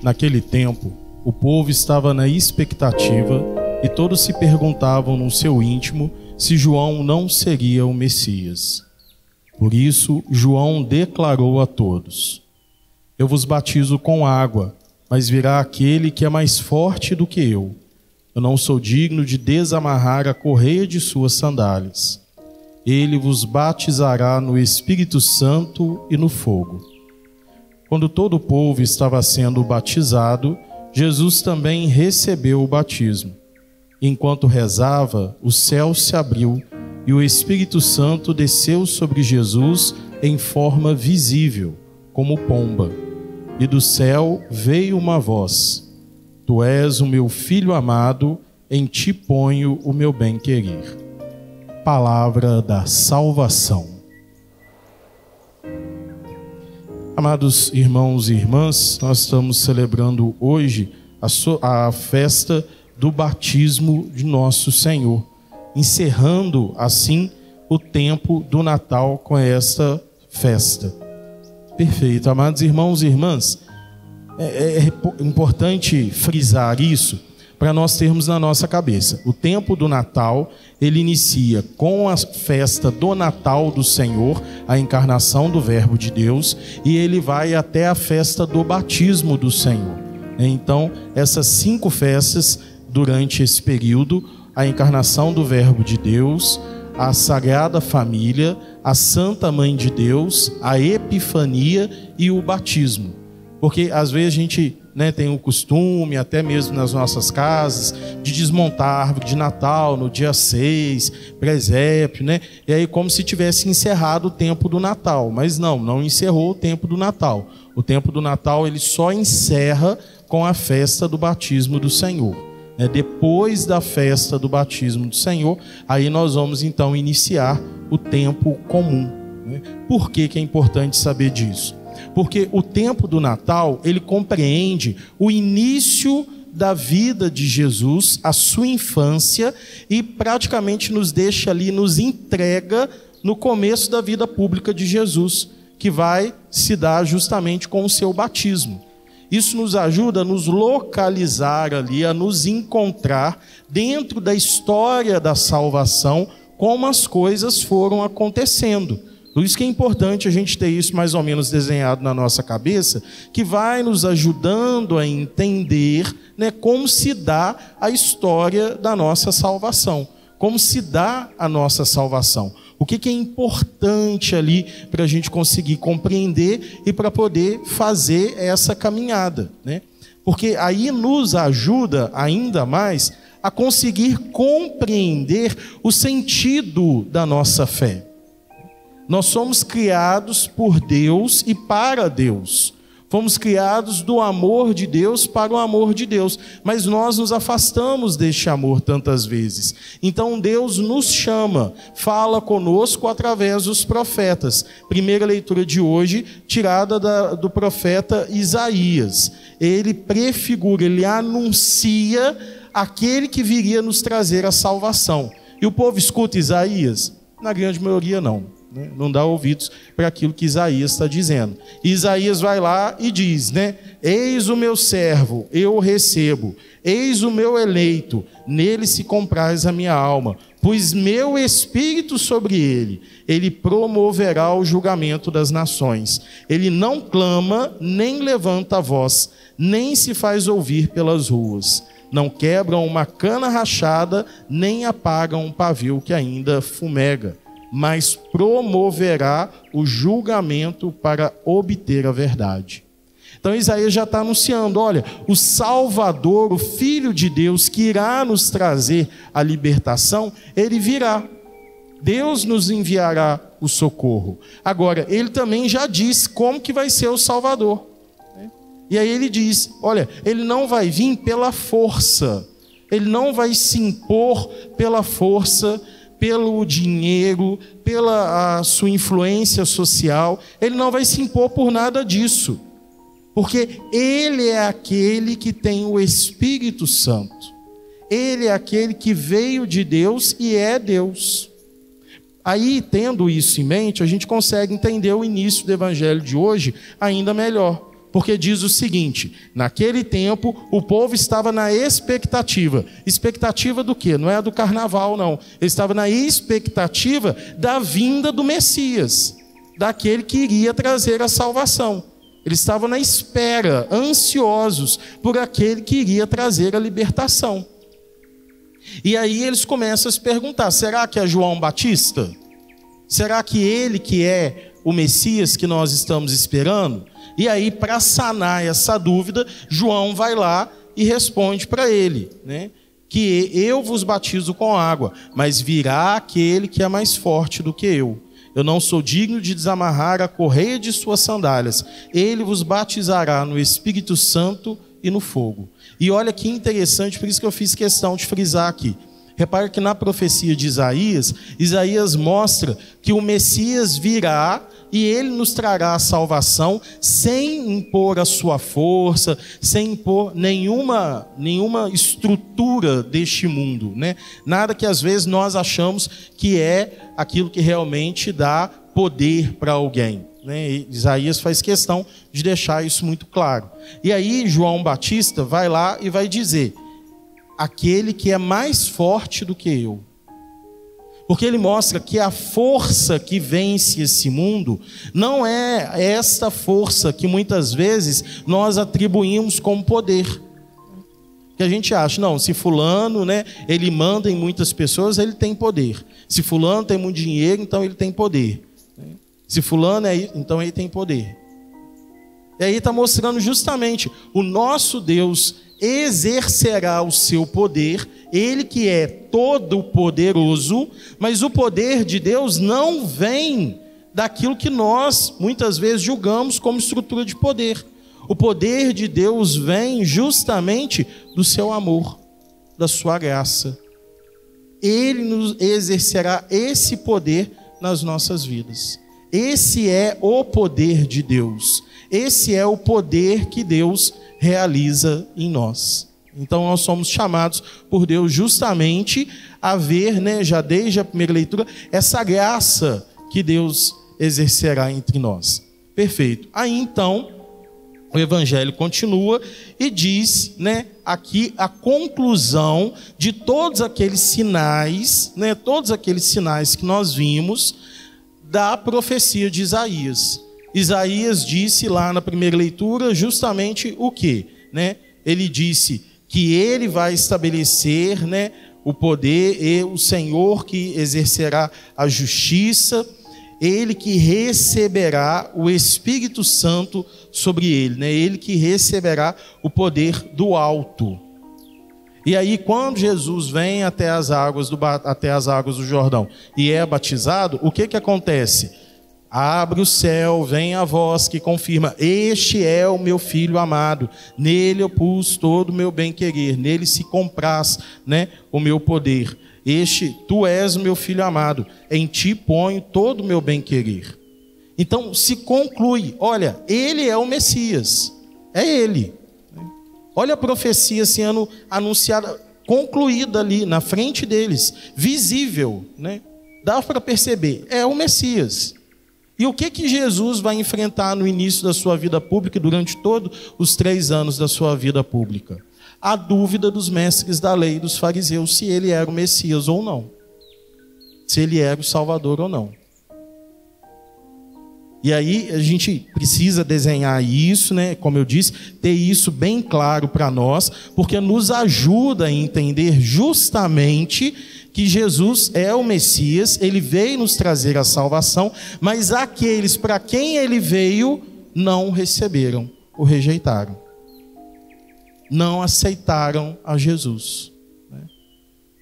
Naquele tempo, o povo estava na expectativa e todos se perguntavam no seu íntimo se João não seria o Messias. Por isso, João declarou a todos: Eu vos batizo com água, mas virá aquele que é mais forte do que eu. Eu não sou digno de desamarrar a correia de suas sandálias. Ele vos batizará no Espírito Santo e no fogo. Quando todo o povo estava sendo batizado, Jesus também recebeu o batismo. Enquanto rezava, o céu se abriu e o Espírito Santo desceu sobre Jesus em forma visível, como pomba. E do céu veio uma voz: Tu és o meu Filho amado, em ti ponho o meu bem-querer. Palavra da salvação. Amados irmãos e irmãs, nós estamos celebrando hoje a festa do batismo de nosso Senhor, encerrando assim o tempo do Natal com esta festa. Perfeito. Amados irmãos e irmãs, é importante frisar isso para nós termos na nossa cabeça. O tempo do Natal, ele inicia com a festa do Natal do Senhor, a encarnação do Verbo de Deus, e ele vai até a festa do batismo do Senhor. Então, essas 5 festas durante esse período: a encarnação do Verbo de Deus, a Sagrada Família, a Santa Mãe de Deus, a Epifania e o batismo. Porque às vezes a gente tem o costume, até mesmo nas nossas casas, de desmontar a árvore de Natal no dia 6, presépio, e aí como se tivesse encerrado o tempo do Natal. Mas não encerrou o tempo do Natal. O tempo do Natal ele só encerra com a festa do batismo do Senhor. Depois da festa do batismo do Senhor, aí nós vamos então iniciar o tempo comum. Por que é importante saber disso? Porque o tempo do Natal, ele compreende o início da vida de Jesus, a sua infância, e praticamente nos deixa ali, nos entrega no começo da vida pública de Jesus, que vai se dar justamente com o seu batismo. Isso nos ajuda a nos localizar ali, a nos encontrar dentro da história da salvação, como as coisas foram acontecendo. Por isso que é importante a gente ter isso mais ou menos desenhado na nossa cabeça, que vai nos ajudando a entender como se dá a história da nossa salvação, como se dá a nossa salvação. O que é importante ali para a gente conseguir compreender e para poder fazer essa caminhada, Porque aí nos ajuda ainda mais a conseguir compreender o sentido da nossa fé. Nós somos criados por Deus e para Deus. Fomos criados do amor de Deus para o amor de Deus. Mas nós nos afastamos deste amor tantas vezes. Então Deus nos chama, fala conosco através dos profetas. Primeira leitura de hoje, tirada do profeta Isaías. Ele prefigura, ele anuncia aquele que viria nos trazer a salvação. E o povo escuta Isaías? Na grande maioria não. Não dá ouvidos para aquilo que Isaías está dizendo. Isaías vai lá e diz, Eis o meu servo, eu o recebo. Eis o meu eleito, nele se compraz a minha alma. Pois meu espírito sobre ele, ele promoverá o julgamento das nações. Ele não clama, nem levanta a voz, nem se faz ouvir pelas ruas. Não quebram uma cana rachada, nem apagam um pavio que ainda fumega, mas promoverá o julgamento para obter a verdade. Então Isaías já está anunciando, olha, o Salvador, o Filho de Deus, que irá nos trazer a libertação, ele virá. Deus nos enviará o socorro. Agora, ele também já diz como que vai ser o Salvador. E aí ele diz, olha, ele não vai vir pela força, ele não vai se impor pela força, pelo dinheiro, pela sua influência social, ele não vai se impor por nada disso, porque ele é aquele que tem o Espírito Santo, ele é aquele que veio de Deus e é Deus. Aí, tendo isso em mente, a gente consegue entender o início do evangelho de hoje ainda melhor, Porque diz o seguinte: naquele tempo o povo estava na expectativa. Expectativa do quê? Não é do carnaval, não. Ele estava na expectativa da vinda do Messias, daquele que iria trazer a salvação. Eles estavam na espera, ansiosos por aquele que iria trazer a libertação. E aí eles começam a se perguntar: será que é João Batista? Será que ele que é o Messias que nós estamos esperando? E aí, para sanar essa dúvida, João vai lá e responde para ele, né? Que eu vos batizo com água, mas virá aquele que é mais forte do que eu. Eu não sou digno de desamarrar a correia de suas sandálias. Ele vos batizará no Espírito Santo e no fogo. E olha que interessante, por isso que eu fiz questão de frisar aqui. Repare que na profecia de Isaías, Isaías mostra que o Messias virá e ele nos trará a salvação sem impor a sua força, sem impor nenhuma estrutura deste mundo, né? Nada que às vezes nós achamos que é aquilo que realmente dá poder para alguém, né? E Isaías faz questão de deixar isso muito claro. E aí João Batista vai lá e vai dizer: aquele que é mais forte do que eu. Porque ele mostra que a força que vence esse mundo não é esta força que muitas vezes nós atribuímos como poder. Que a gente acha, não, se fulano, né, ele manda em muitas pessoas, ele tem poder. Se fulano tem muito dinheiro, então ele tem poder. Se fulano é, então ele tem poder. E aí está mostrando justamente o nosso Deus exercerá o seu poder, ele que é todo poderoso, mas o poder de Deus não vem daquilo que nós muitas vezes julgamos como estrutura de poder. O poder de Deus vem justamente do seu amor, da sua graça. Ele nos exercerá esse poder nas nossas vidas. Esse é o poder de Deus. Esse é o poder que Deus realiza em nós. Então nós somos chamados por Deus justamente a ver, né, já desde a primeira leitura, essa graça que Deus exercerá entre nós. Perfeito. Aí então o Evangelho continua e diz, né, aqui a conclusão de todos aqueles sinais, né, todos aqueles sinais que nós vimos da profecia de Isaías. Isaías disse lá na primeira leitura justamente o quê? Né? Ele disse que ele vai estabelecer, né, o poder, e o Senhor que exercerá a justiça, ele que receberá o Espírito Santo sobre ele, né? Ele que receberá o poder do alto. E aí, quando Jesus vem até as águas do Jordão e é batizado, o que acontece? Abre o céu, vem a voz que confirma: este é o meu filho amado, nele eu pus todo o meu bem-querer, nele se compraz, né, o meu poder. Tu és o meu filho amado, em ti ponho todo o meu bem-querer. Então se conclui, olha, ele é o Messias, é ele. Olha a profecia sendo anunciada, concluída ali na frente deles, visível, né? Dá para perceber, é o Messias. E o que Jesus vai enfrentar no início da sua vida pública e durante todos os 3 anos da sua vida pública? A dúvida dos mestres da lei, dos fariseus, se ele era o Messias ou não. Se ele era o Salvador ou não. E aí a gente precisa desenhar isso, né? Como eu disse, ter isso bem claro para nós, porque nos ajuda a entender justamente que Jesus é o Messias, ele veio nos trazer a salvação, mas aqueles para quem ele veio não receberam, o rejeitaram. Não aceitaram a Jesus. Né?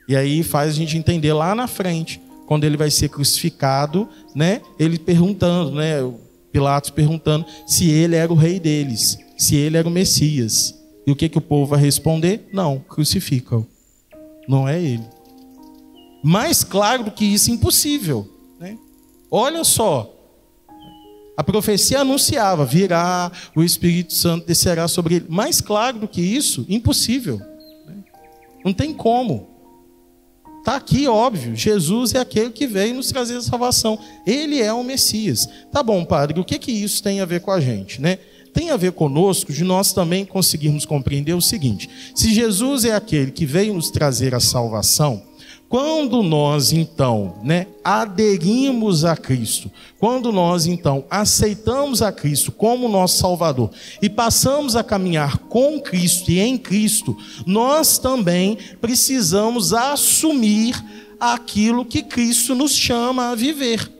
E aí faz a gente entender lá na frente, quando ele vai ser crucificado, né? Ele perguntando, né? Pilatos perguntando se ele era o rei deles, se ele era o Messias. E o que o povo vai responder? Não, crucificam. Não é ele. Mais claro do que isso, impossível. Né? Olha só, a profecia anunciava, virá, o Espírito Santo descerá sobre ele. Mais claro do que isso, impossível. Né? Não tem como. Está aqui, óbvio, Jesus é aquele que veio nos trazer a salvação. Ele é o Messias. Tá bom, padre, o que isso tem a ver com a gente? Né? tem a ver conosco de nós também conseguirmos compreender o seguinte: se Jesus é aquele que veio nos trazer a salvação, quando nós então, aderimos a Cristo, quando nós então aceitamos a Cristo como nosso Salvador e passamos a caminhar com Cristo e em Cristo, nós também precisamos assumir aquilo que Cristo nos chama a viver.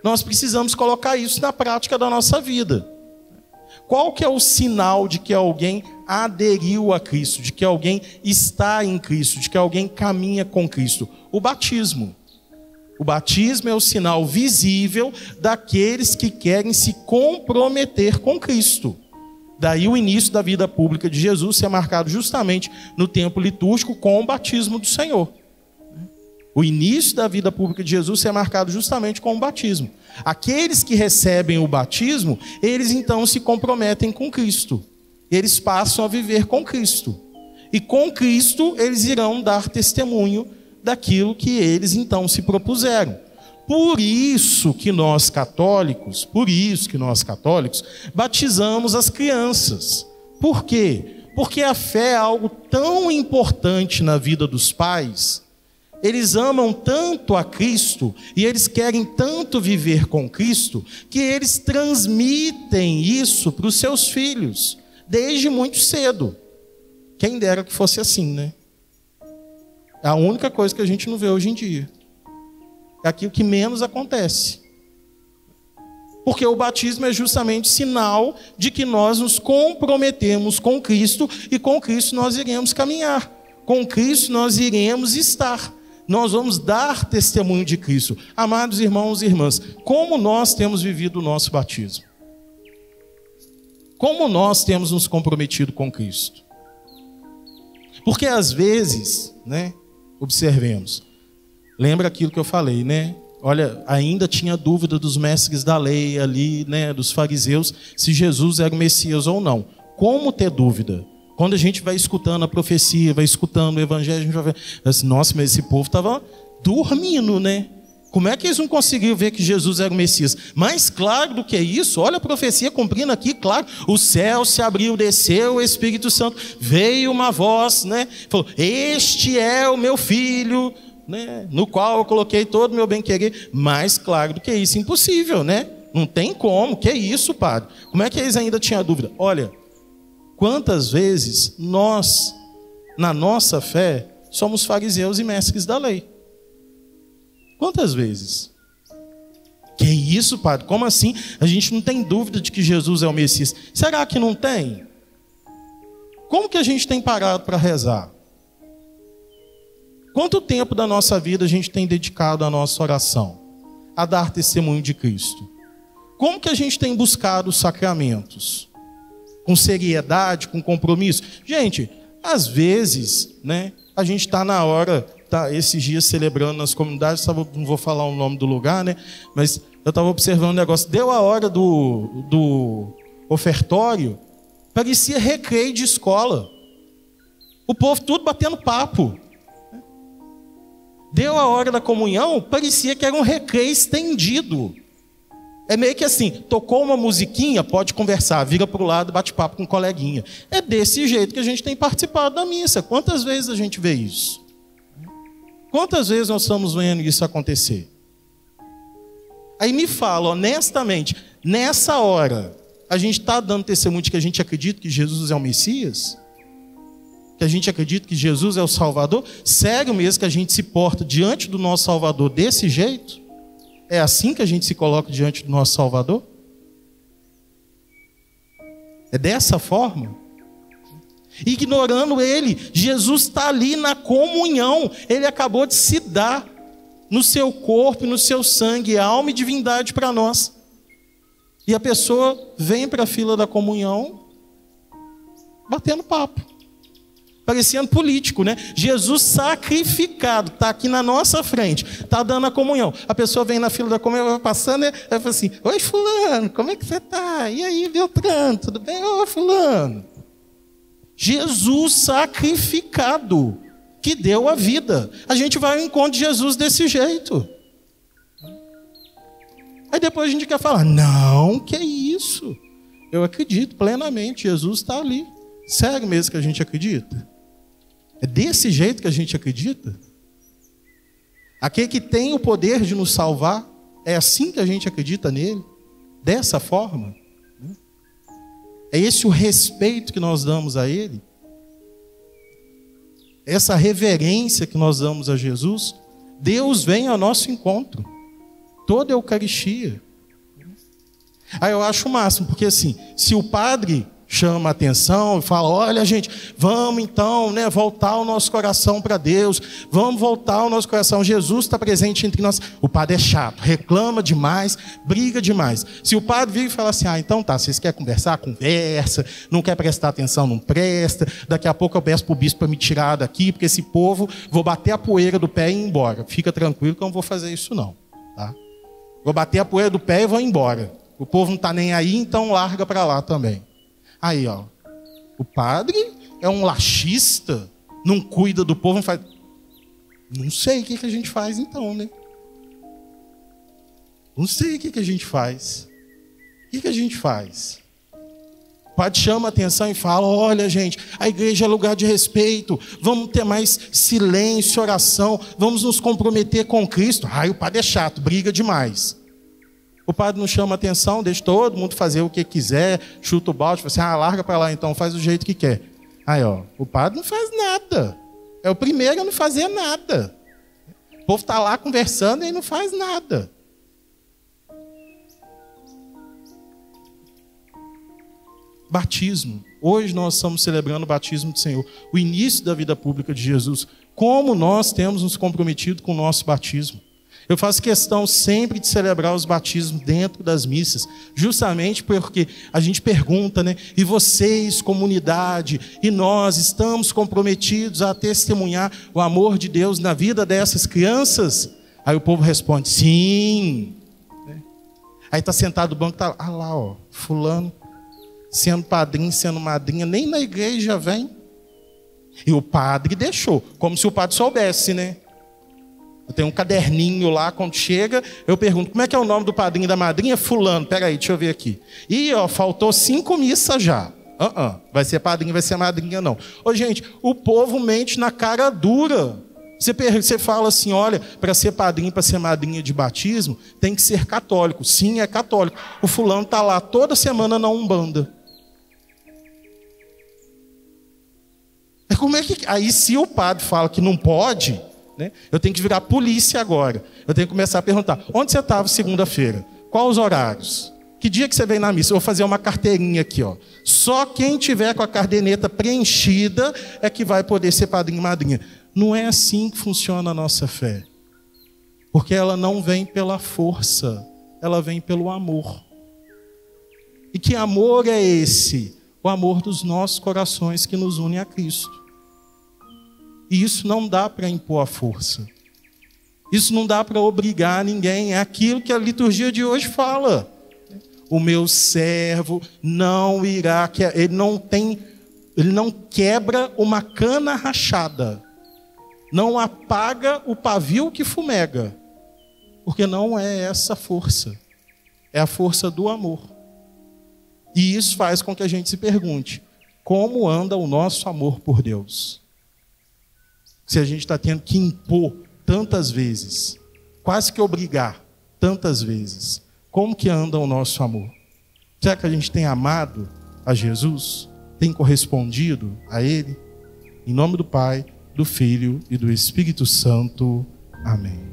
Nós precisamos colocar isso na prática da nossa vida. Qual que é o sinal de que alguém aderiu a Cristo, de que alguém está em Cristo, de que alguém caminha com Cristo? O batismo. O batismo é o sinal visível daqueles que querem se comprometer com Cristo. Daí o início da vida pública de Jesus ser marcado justamente no tempo litúrgico com o batismo do Senhor. O início da vida pública de Jesus é marcado justamente com o batismo. Aqueles que recebem o batismo, eles então se comprometem com Cristo. Eles passam a viver com Cristo. E com Cristo eles irão dar testemunho daquilo que eles então se propuseram. Por isso que nós católicos, batizamos as crianças. Por quê? Porque a fé é algo tão importante na vida dos pais. Eles amam tanto a Cristo e eles querem tanto viver com Cristo que eles transmitem isso para os seus filhos desde muito cedo. Quem dera que fosse assim, né? É a única coisa que a gente não vê hoje em dia. É aquilo que menos acontece. Porque o batismo é justamente sinal de que nós nos comprometemos com Cristo e com Cristo nós iremos caminhar. Com Cristo nós iremos estar. Nós vamos dar testemunho de Cristo. Amados irmãos e irmãs, como nós temos vivido o nosso batismo? Como nós temos nos comprometido com Cristo? Porque às vezes, observemos, lembra aquilo que eu falei, Olha, ainda tinha dúvida dos mestres da lei ali, dos fariseus, se Jesus era o Messias ou não. Como ter dúvida? Quando a gente vai escutando a profecia, vai escutando o evangelho, a gente vai ver assim, nossa, mas esse povo estava dormindo, Como é que eles não conseguiram ver que Jesus era o Messias? Mais claro do que isso, olha a profecia cumprindo aqui, claro, o céu se abriu, desceu o Espírito Santo, veio uma voz, falou, este é o meu filho, no qual eu coloquei todo o meu bem-querer. Mais claro do que isso, impossível, Não tem como, que isso, padre? Como é que eles ainda tinham dúvida? Olha, quantas vezes nós, na nossa fé, somos fariseus e mestres da lei? Quantas vezes? Que isso, padre? Como assim? A gente não tem dúvida de que Jesus é o Messias. Será que não tem? Como que a gente tem parado para rezar? Quanto tempo da nossa vida a gente tem dedicado à nossa oração? A dar testemunho de Cristo? Como que a gente tem buscado os sacramentos? Com seriedade, com compromisso? Gente, às vezes, a gente está na hora, esses dias celebrando nas comunidades, não vou falar o nome do lugar, mas eu estava observando um negócio, deu a hora do ofertório, parecia recreio de escola. O povo tudo batendo papo. Deu a hora da comunhão, parecia que era um recreio estendido. É meio que assim, tocou uma musiquinha, pode conversar, vira para o lado, bate papo com um coleguinha. É desse jeito que a gente tem participado da missa. Quantas vezes a gente vê isso? Quantas vezes nós estamos vendo isso acontecer? Aí me fala, honestamente, nessa hora, a gente está dando testemunho de que a gente acredita que Jesus é o Messias? Que a gente acredita que Jesus é o Salvador? Sério mesmo que a gente se porta diante do nosso Salvador desse jeito? É assim que a gente se coloca diante do nosso Salvador? É dessa forma? Ignorando Ele, Jesus está ali na comunhão. Ele acabou de se dar no seu corpo, no seu sangue, alma e divindade para nós. E a pessoa vem para a fila da comunhão batendo papo. Parecendo político, Jesus sacrificado, está aqui na nossa frente, está dando a comunhão. A pessoa vem na fila da comunhão, vai passando, ela fala assim, oi fulano, como é que você está? E aí, Beltrano, tudo bem? Ô fulano. Jesus sacrificado, que deu a vida. A gente vai ao encontro de Jesus desse jeito. Aí depois a gente quer falar, não, que é isso? Eu acredito plenamente, Jesus está ali. Sério mesmo que a gente acredita? É desse jeito que a gente acredita? Aquele que tem o poder de nos salvar, é assim que a gente acredita nele? Dessa forma? É esse o respeito que nós damos a ele? Essa reverência que nós damos a Jesus? Deus vem ao nosso encontro. Toda a Eucaristia. Aí eu acho o máximo, porque assim, se o padre chama a atenção e fala, olha gente, vamos então, né, voltar o nosso coração para Deus, vamos voltar o nosso coração, Jesus está presente entre nós. O padre é chato, reclama demais, briga demais. Se o padre vir e falar assim, então tá, vocês querem conversar? Conversa, não quer prestar atenção? Não presta, daqui a pouco eu peço para o bispo para me tirar daqui, porque esse povo, vou bater a poeira do pé e ir embora. Fica tranquilo que eu não vou fazer isso não, tá? Vou bater a poeira do pé e vou embora. O povo não está nem aí, então larga para lá também. Aí, ó, o padre é um laxista, não cuida do povo, não faz... Não sei o que a gente faz então, né? Não sei o que a gente faz. O que a gente faz? O padre chama a atenção e fala, olha gente, a igreja é lugar de respeito, vamos ter mais silêncio, oração, vamos nos comprometer com Cristo. Ai, o padre é chato, briga demais. O padre não chama atenção, deixa todo mundo fazer o que quiser, chuta o balde, fala assim, larga para lá então, faz do jeito que quer. Aí, ó, o padre não faz nada. É o primeiro a não fazer nada. O povo está lá conversando e não faz nada. Batismo. Hoje nós estamos celebrando o batismo do Senhor, o início da vida pública de Jesus. Como nós temos nos comprometido com o nosso batismo? Eu faço questão sempre de celebrar os batismos dentro das missas, justamente porque a gente pergunta, né? E vocês, comunidade, e nós estamos comprometidos a testemunhar o amor de Deus na vida dessas crianças? Aí o povo responde, sim. Aí está sentado no banco, está lá, ó, fulano, sendo padrinho, sendo madrinha, nem na igreja vem. E o padre deixou, como se o padre soubesse, né? Eu tenho um caderninho lá, quando chega, eu pergunto, como é que é o nome do padrinho e da madrinha? Fulano, peraí, deixa eu ver aqui. Ih, ó, faltou 5 missas já. Vai ser padrinho, vai ser madrinha, não. Ô, gente, o povo mente na cara dura. Você fala assim, olha, para ser padrinho, para ser madrinha de batismo, tem que ser católico. Sim, é católico. O fulano está lá toda semana na Umbanda. Como é que... Aí, se o padre fala que não pode... Eu tenho que virar polícia agora. Eu tenho que começar a perguntar, onde você estava segunda-feira? Quais os horários? Que dia que você veio na missa? Eu vou fazer uma carteirinha aqui, ó. Só quem tiver com a caderneta preenchida é que vai poder ser padrinho e madrinha. Não é assim que funciona a nossa fé. Porque ela não vem pela força, ela vem pelo amor. E que amor é esse? O amor dos nossos corações que nos une a Cristo. E isso não dá para impor a força. Isso não dá para obrigar ninguém. É aquilo que a liturgia de hoje fala. O meu servo não irá... Ele não quebra uma cana rachada. Não apaga o pavio que fumega. Porque não é essa força. É a força do amor. E isso faz com que a gente se pergunte, como anda o nosso amor por Deus? Se a gente está tendo que impor tantas vezes, quase que obrigar tantas vezes, como que anda o nosso amor? Será que a gente tem amado a Jesus? Tem correspondido a Ele? Em nome do Pai, do Filho e do Espírito Santo. Amém.